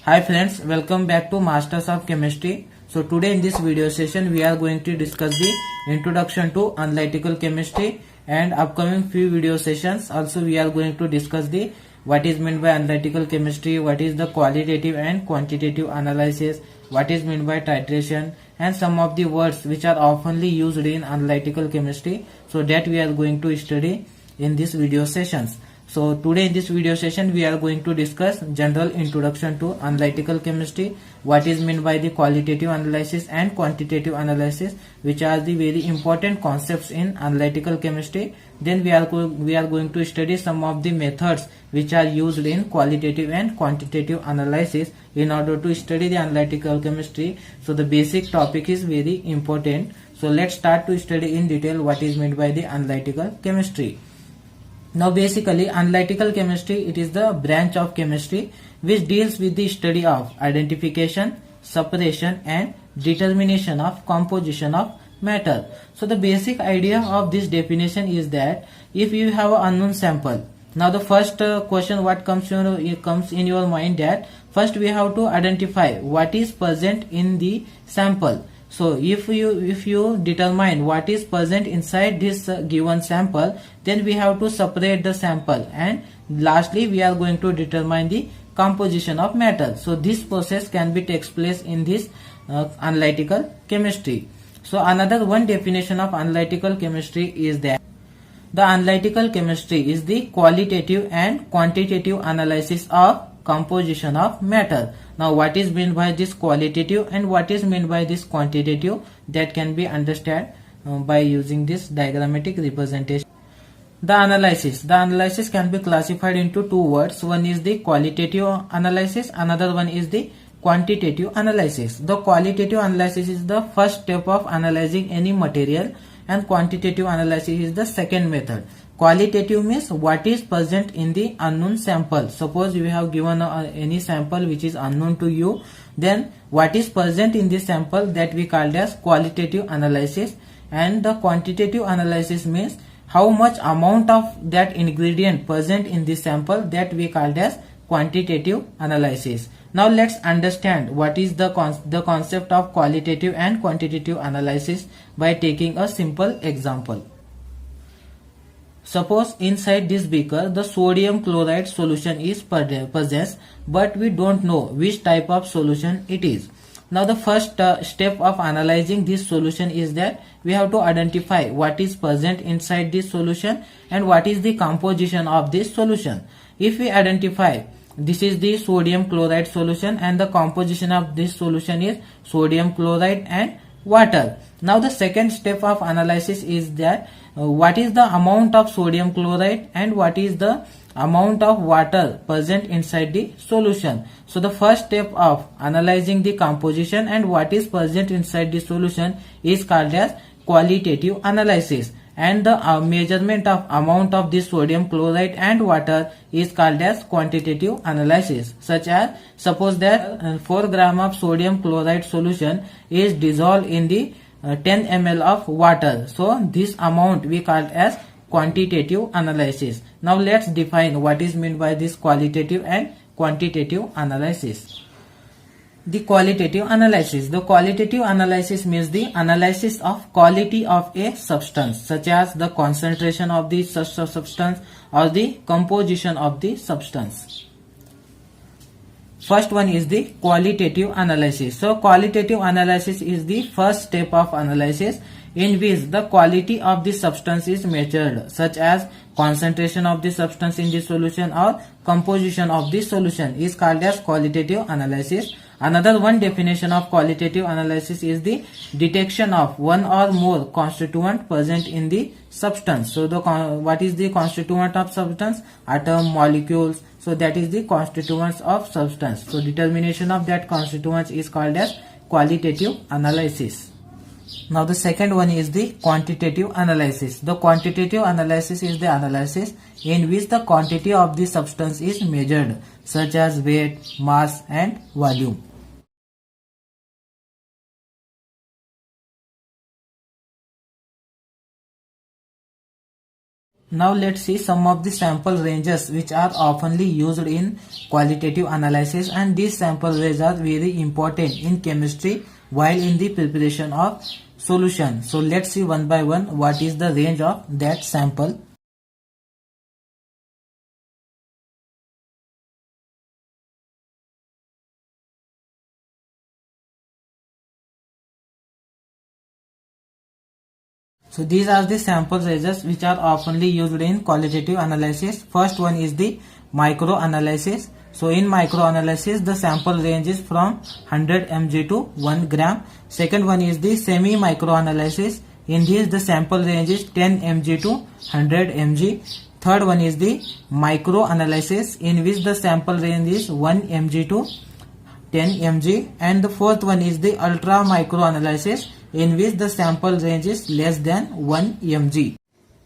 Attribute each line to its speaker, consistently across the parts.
Speaker 1: Hi friends, welcome back to Masters of Chemistry. So today in this video session we are going to discuss the introduction to analytical chemistry, and upcoming few video sessions also we are going to discuss the what is meant by analytical chemistry, what is the qualitative and quantitative analysis, what is meant by titration, and some of the words which are oftenly used in analytical chemistry. So that we are going to study in this video sessions. So today in this video session we are going to discuss general introduction to analytical chemistry, what is meant by the qualitative analysis and quantitative analysis, which are the very important concepts in analytical chemistry. Then we are going to study some of the methods which are used in qualitative and quantitative analysis in order to study the analytical chemistry. So the basic topic is very important. So let's start to study in detail what is meant by the analytical chemistry. Now basically analytical chemistry, it is the branch of chemistry which deals with the study of identification, separation and determination of composition of matter. So the basic idea of this definition is that if you have an unknown sample, now the first question what comes in your mind, that first we have to identify what is present in the sample. So if you determine what is present inside this given sample, then we have to separate the sample, and lastly we are going to determine the composition of matter. So this process can be takes place in this analytical chemistry. So another one definition of analytical chemistry is that the analytical chemistry is the qualitative and quantitative analysis of composition of matter. Now what is meant by this qualitative and what is meant by this quantitative, that can be understood by using this diagrammatic representation. The analysis can be classified into two words. One is the qualitative analysis, another one is the quantitative analysis. The qualitative analysis is the first step of analyzing any material, and quantitative analysis is the second method. Qualitative means what is present in the unknown sample. Suppose you have given any sample which is unknown to you, then what is present in this sample, that we called as qualitative analysis. And the quantitative analysis means how much amount of that ingredient present in this sample, that we called as quantitative analysis. Now let's understand what is the concept of qualitative and quantitative analysis by taking a simple example. Suppose inside this beaker the sodium chloride solution is possessed, but we don't know which type of solution it is. Now the first step of analyzing this solution is that we have to identify what is present inside this solution and what is the composition of this solution. If we identify this is the sodium chloride solution and the composition of this solution is sodium chloride and water. Now the second step of analysis is that what is the amount of sodium chloride and what is the amount of water present inside the solution. So the first step of analyzing the composition and what is present inside the solution is called as qualitative analysis, and the measurement of amount of this sodium chloride and water is called as quantitative analysis. Such as suppose that 4 gram of sodium chloride solution is dissolved in the 10 ml of water. So this amount we call as quantitative analysis. Now let's define what is meant by this qualitative and quantitative analysis. The qualitative analysis. The qualitative analysis means the analysis of quality of a substance, such as the concentration of the substance or the composition of the substance. First one is the qualitative analysis. So qualitative analysis is the first step of analysis in which the quality of the substance is measured, such as concentration of the substance in the solution or composition of the solution is called as qualitative analysis. Another one definition of qualitative analysis is the detection of one or more constituent present in the substance. So what is the constituent of substance? Atom, molecules. So that is the constituents of substance. So determination of that constituents is called as qualitative analysis. Now the second one is the quantitative analysis. The quantitative analysis is the analysis in which the quantity of the substance is measured, such as weight, mass and volume. Now let's see some of the sample ranges which are oftenly used in qualitative analysis, and these sample ranges are very important in chemistry while in the preparation of solution. So let's see one by one what is the range of that sample. So these are the sample ranges which are oftenly used in qualitative analysis. First one is the microanalysis. So in microanalysis, the sample range is from 100 mg to 1 gram. Second one is the semi-microanalysis. In this, the sample range is 10 mg to 100 mg. Third one is the microanalysis, in which the sample range is 1 mg to 10 mg. And the fourth one is the ultra microanalysis, in which the sample range is less than 1 mg.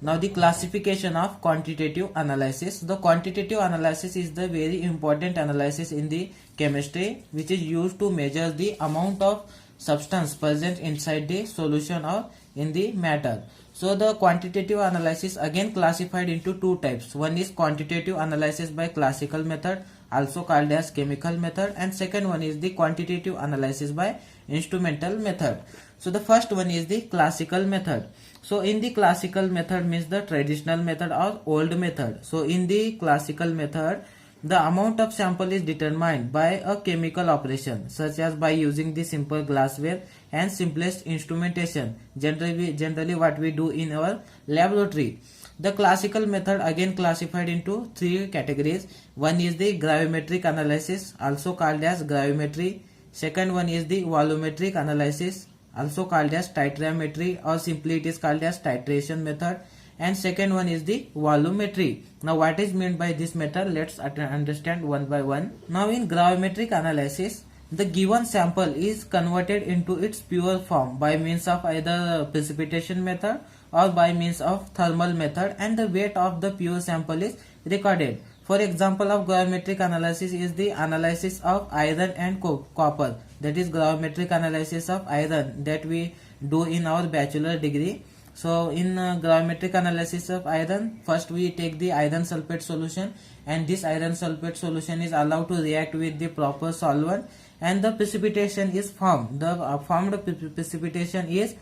Speaker 1: Now the classification of quantitative analysis. The quantitative analysis is the very important analysis in the chemistry, which is used to measure the amount of substance present inside the solution or in the matter. So the quantitative analysis again classified into two types. One is quantitative analysis by classical method, also called as chemical method, and second one is the quantitative analysis by instrumental method. So the first one is the classical method. So in the classical method means the traditional method or old method. So in the classical method, the amount of sample is determined by a chemical operation, such as by using the simple glassware and simplest instrumentation, generally what we do in our laboratory. The classical method again classified into three categories. One is the gravimetric analysis, also called as gravimetry. Second one is the volumetric analysis, also called as titrometry, or simply it is called as titration method. And second one is the volumetry. Now what is meant by this method? Let's understand one by one. Now in gravimetric analysis, the given sample is converted into its pure form by means of either precipitation method or by means of thermal method, and the weight of the pure sample is recorded. For example of gravimetric analysis is the analysis of iron and copper, that is gravimetric analysis of iron that we do in our bachelor degree. So in gravimetric analysis of iron, first we take the iron sulfate solution, and this iron sulfate solution is allowed to react with the proper solvent, and the precipitation is formed. The formed precipitation is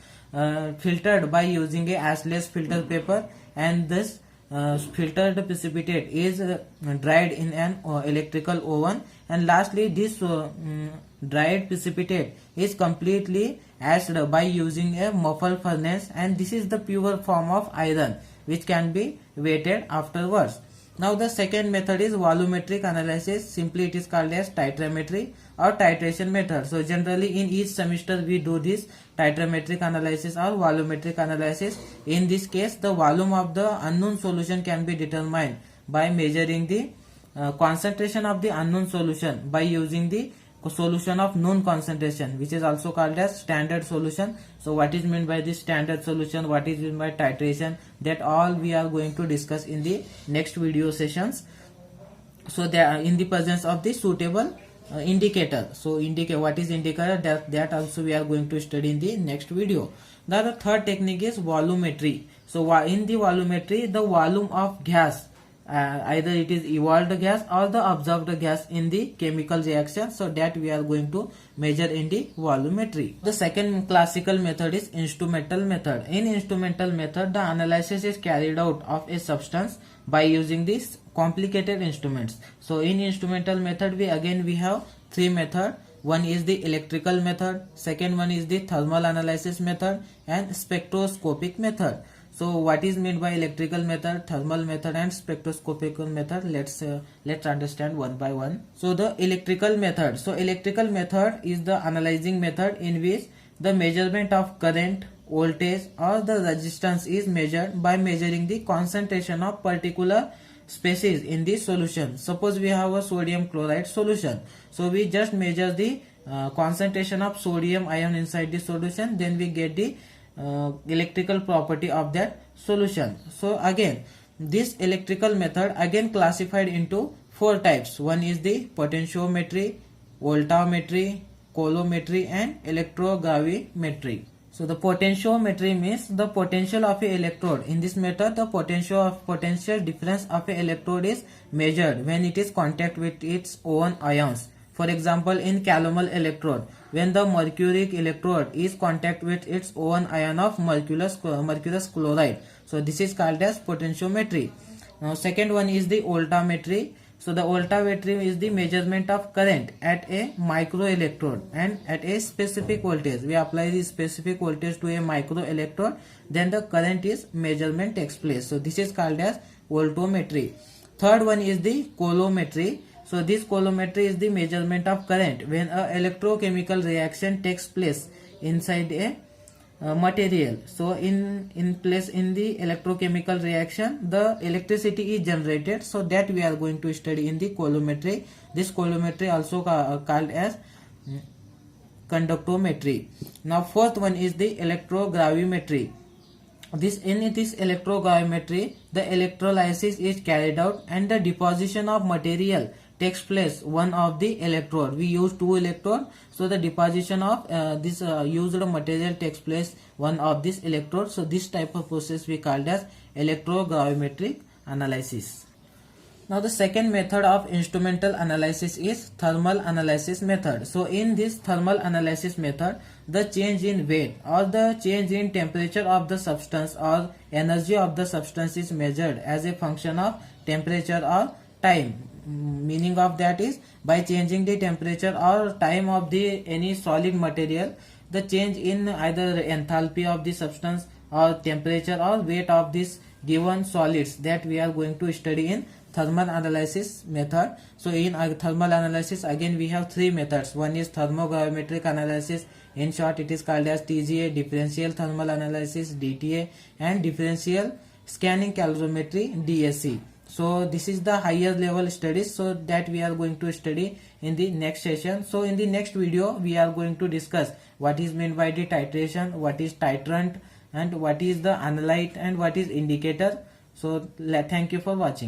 Speaker 1: filtered by using a ashless filter paper, and this filtered precipitate is dried in an electrical oven, and lastly this dried precipitate is completely ashed by using a muffle furnace, and this is the pure form of iron which can be weighted afterwards. Now the second method is volumetric analysis, simply it is called as titrometry or titration method. So generally in each semester we do this titrometric analysis or volumetric analysis. In this case, the volume of the unknown solution can be determined by measuring the concentration of the unknown solution by using the solution of known concentration, which is also called as standard solution. So what is meant by this standard solution, what is meant by titration, that all we are going to discuss in the next video sessions. So they are in the presence of the suitable indicator. So indicate what is indicator, that also we are going to study in the next video. Now the third technique is volumetry. So in the volumetry, the volume of gas, either it is evolved gas or the observed gas in the chemical reaction, so that we are going to measure in the volumetry. The second classical method is instrumental method. In instrumental method, the analysis is carried out of a substance by using these complicated instruments. So in instrumental method, we have three methods. One is the electrical method, second one is the thermal analysis method, and spectroscopic method. So what is meant by electrical method, thermal method, and spectroscopic method? Let's understand one by one. So the electrical method. So electrical method is the analyzing method in which the measurement of current, voltage, or the resistance is measured by measuring the concentration of particular species in the solution. Suppose we have a sodium chloride solution. So we just measure the concentration of sodium ion inside the solution, then we get the electrical property of that solution. So again, this electrical method again classified into four types. One is the potentiometry, voltammetry, coulometry, and electrogravimetry. So the potentiometry means the potential of a electrode. In this method, the potential difference of a electrode is measured when it is contact with its own ions. For example, in calomel electrode, when the mercuric electrode is contact with its own ion of mercurous chloride. So this is called as potentiometry. Now second one is the voltammetry. So the voltammetry is the measurement of current at a microelectrode and at a specific voltage. We apply the specific voltage to a microelectrode, then the current is measurement takes place. So this is called as voltammetry. Third one is the coulometry. So this coulometry is the measurement of current when a electrochemical reaction takes place inside a material. So in the electrochemical reaction, the electricity is generated. So that we are going to study in the coulometry. This coulometry also called as conductometry. Now fourth one is the electrogravimetry. In this electrogravimetry, the electrolysis is carried out and the deposition of material takes place one of the electrode. We use two electrode, so the deposition of this used material takes place one of this electrode. So this type of process we called as electrogravimetric analysis. Now the second method of instrumental analysis is thermal analysis method. So in this thermal analysis method, the change in weight or the change in temperature of the substance or energy of the substance is measured as a function of temperature or time. Meaning of that is, by changing the temperature or time of the any solid material, the change in either enthalpy of the substance or temperature or weight of this given solids, that we are going to study in thermal analysis method. So in thermal analysis, again we have three methods. One is thermogravimetric analysis. In short, it is called as TGA, differential thermal analysis DTA, and differential scanning calorimetry DSC. So this is the higher level studies, so that we are going to study in the next session. So in the next video, we are going to discuss what is meant by the titration, what is titrant, and what is the analyte, and what is indicator. So thank you for watching.